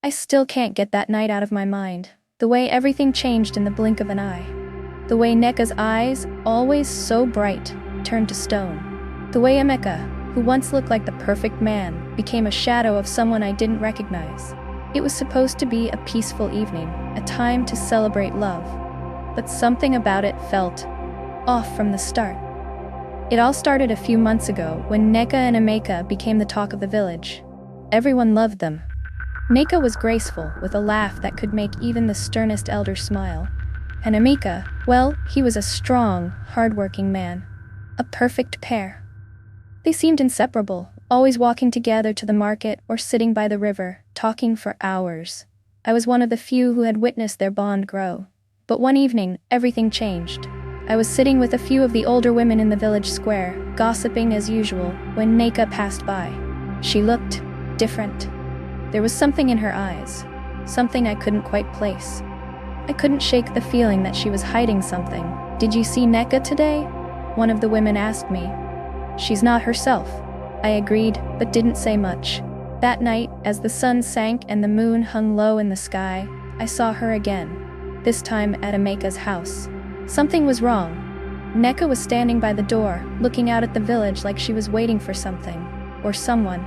I still can't get that night out of my mind. The way everything changed in the blink of an eye. The way Nneka's eyes, always so bright, turned to stone. The way Emeka, who once looked like the perfect man, became a shadow of someone I didn't recognize. It was supposed to be a peaceful evening, a time to celebrate love. But something about it felt off from the start. It all started a few months ago when Nneka and Emeka became the talk of the village. Everyone loved them. Nneka was graceful, with a laugh that could make even the sternest elder smile. And Emeka, well, he was a strong, hard-working man. A perfect pair. They seemed inseparable, always walking together to the market or sitting by the river, talking for hours. I was one of the few who had witnessed their bond grow. But one evening, everything changed. I was sitting with a few of the older women in the village square, gossiping as usual, when Nneka passed by. She looked different. There was something in her eyes, something I couldn't quite place. I couldn't shake the feeling that she was hiding something. "Did you see Nneka today?" one of the women asked me. "She's not herself," I agreed, but didn't say much. That night, as the sun sank and the moon hung low in the sky, I saw her again, this time at Emeka's house. Something was wrong. Nneka was standing by the door, looking out at the village like she was waiting for something, or someone.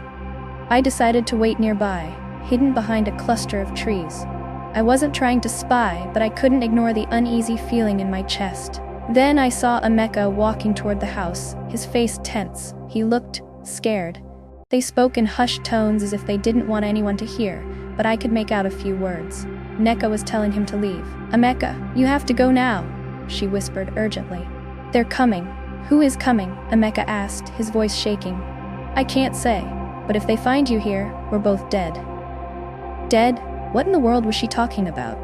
I decided to wait nearby, hidden behind a cluster of trees. I wasn't trying to spy, but I couldn't ignore the uneasy feeling in my chest. Then I saw Emeka walking toward the house, his face tense. He looked scared. They spoke in hushed tones as if they didn't want anyone to hear, but I could make out a few words. Nneka was telling him to leave. "Emeka, you have to go now," she whispered urgently. "They're coming." "Who is coming?" Emeka asked, his voice shaking. "I can't say, but if they find you here, we're both dead." Dead? What in the world was she talking about?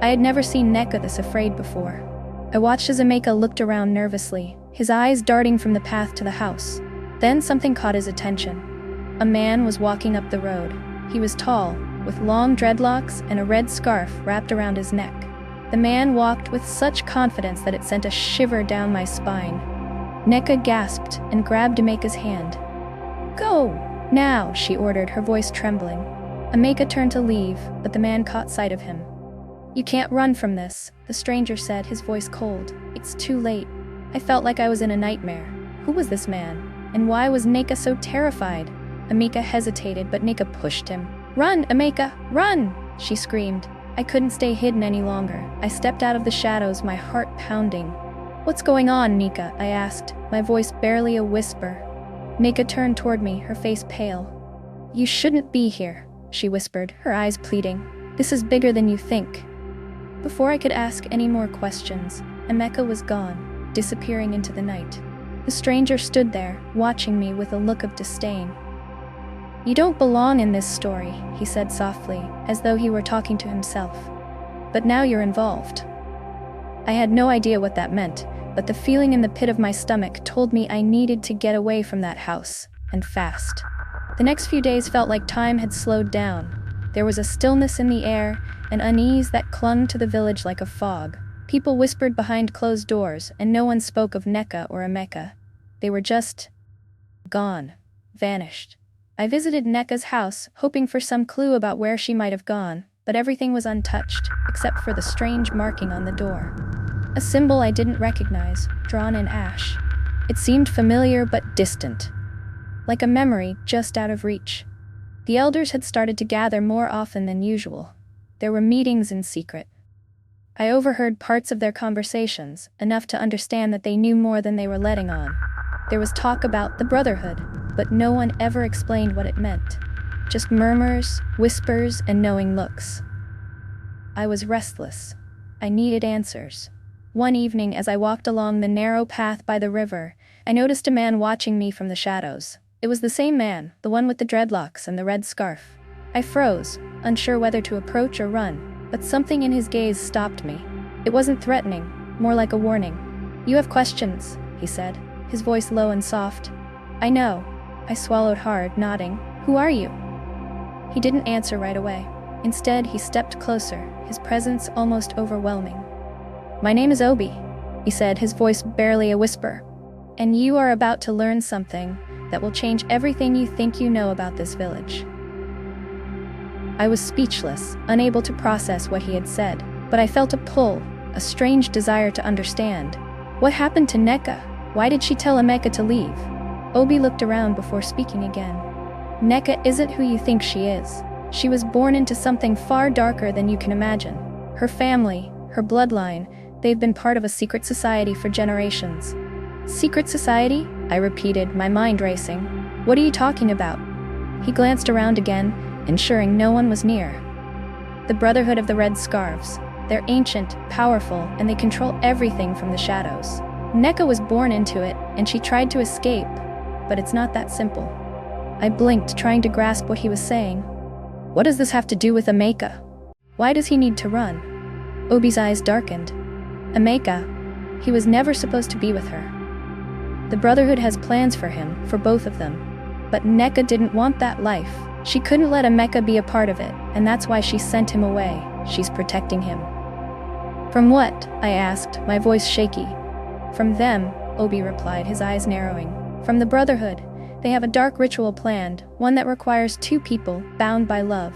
I had never seen Nneka this afraid before. I watched as Emeka looked around nervously, his eyes darting from the path to the house. Then something caught his attention. A man was walking up the road. He was tall, with long dreadlocks and a red scarf wrapped around his neck. The man walked with such confidence that it sent a shiver down my spine. Nneka gasped and grabbed Emeka's hand. "Go! Now!" she ordered, her voice trembling. Emeka turned to leave, but the man caught sight of him. "You can't run from this," the stranger said, his voice cold. "It's too late." I felt like I was in a nightmare. Who was this man? And why was Nneka so terrified? Emeka hesitated, but Nneka pushed him. "Run, Emeka, run!" she screamed. I couldn't stay hidden any longer. I stepped out of the shadows, my heart pounding. "What's going on, Nneka?" I asked, my voice barely a whisper. Nneka turned toward me, her face pale. "You shouldn't be here," she whispered, her eyes pleading. "This is bigger than you think." Before I could ask any more questions, Emeka was gone, disappearing into the night. The stranger stood there, watching me with a look of disdain. "You don't belong in this story," he said softly, as though he were talking to himself. "But now you're involved." I had no idea what that meant, but the feeling in the pit of my stomach told me I needed to get away from that house, and fast. The next few days felt like time had slowed down. There was a stillness in the air, an unease that clung to the village like a fog. People whispered behind closed doors, and no one spoke of Nneka or Emeka. They were just gone, vanished. I visited Nneka's house, hoping for some clue about where she might have gone, but everything was untouched, except for the strange marking on the door. A symbol I didn't recognize, drawn in ash. It seemed familiar but distant, like a memory just out of reach. The elders had started to gather more often than usual. There were meetings in secret. I overheard parts of their conversations, enough to understand that they knew more than they were letting on. There was talk about the brotherhood, but no one ever explained what it meant. Just murmurs, whispers, and knowing looks. I was restless. I needed answers. One evening, as I walked along the narrow path by the river, I noticed a man watching me from the shadows. It was the same man, the one with the dreadlocks and the red scarf. I froze, unsure whether to approach or run, but something in his gaze stopped me. It wasn't threatening, more like a warning. "You have questions," he said, his voice low and soft. "I know." I swallowed hard, nodding. "Who are you?" He didn't answer right away. Instead, he stepped closer, his presence almost overwhelming. "My name is Obi," he said, his voice barely a whisper. "And you are about to learn something that will change everything you think you know about this village." I was speechless, unable to process what he had said, but I felt a pull, a strange desire to understand. What happened to Nneka? Why did she tell Emeka to leave? Obi looked around before speaking again. Nneka isn't who you think she is. She was born into something far darker than you can imagine. Her family, her bloodline, they've been part of a secret society for generations. Secret society? I repeated, my mind racing. What are you talking about? He glanced around again, ensuring no one was near. The Brotherhood of the Red Scarves. They're ancient, powerful, and they control everything from the shadows. Nneka was born into it, and she tried to escape, but it's not that simple. I blinked, trying to grasp what he was saying. What does this have to do with Emeka? Why does he need to run? Obi's eyes darkened. Emeka, he was never supposed to be with her. The Brotherhood has plans for him, for both of them. But Nneka didn't want that life. She couldn't let Emeka be a part of it, and that's why she sent him away. She's protecting him. From what? I asked, my voice shaky. From them, Obi replied, his eyes narrowing. From the Brotherhood. They have a dark ritual planned, one that requires two people, bound by love.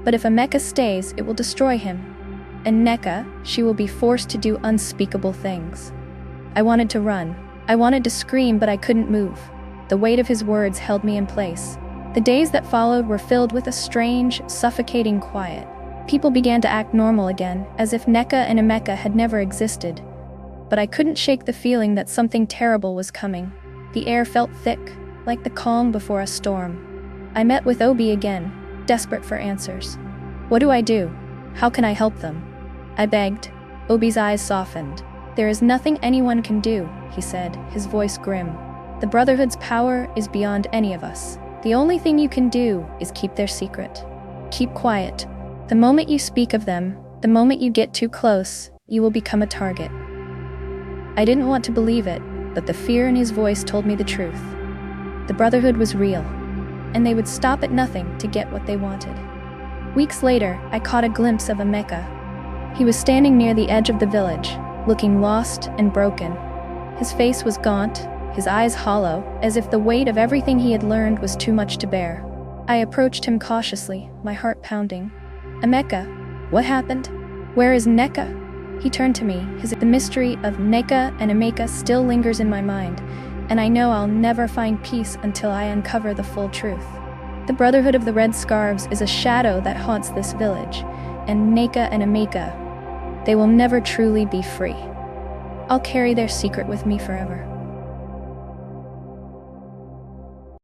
But if Emeka stays, it will destroy him. And Nneka, she will be forced to do unspeakable things. I wanted to run. I wanted to scream, but I couldn't move. The weight of his words held me in place. The days that followed were filled with a strange, suffocating quiet. People began to act normal again, as if Nneka and Emeka had never existed. But I couldn't shake the feeling that something terrible was coming. The air felt thick, like the calm before a storm. I met with Obi again, desperate for answers. What do I do? How can I help them? I begged. Obi's eyes softened. There is nothing anyone can do, he said, his voice grim. The Brotherhood's power is beyond any of us. The only thing you can do is keep their secret. Keep quiet. The moment you speak of them, the moment you get too close, you will become a target. I didn't want to believe it, but the fear in his voice told me the truth. The Brotherhood was real, and they would stop at nothing to get what they wanted. Weeks later, I caught a glimpse of Emeka. He was standing near the edge of the village, looking lost and broken. His face was gaunt, his eyes hollow, as if the weight of everything he had learned was too much to bear. I approached him cautiously, my heart pounding. Emeka, what happened? Where is Nneka? He turned to me. The mystery of Nneka and Emeka still lingers in my mind, and I know I'll never find peace until I uncover the full truth. The Brotherhood of the Red Scarves is a shadow that haunts this village, and Nneka and Emeka, they will never truly be free. I'll carry their secret with me forever.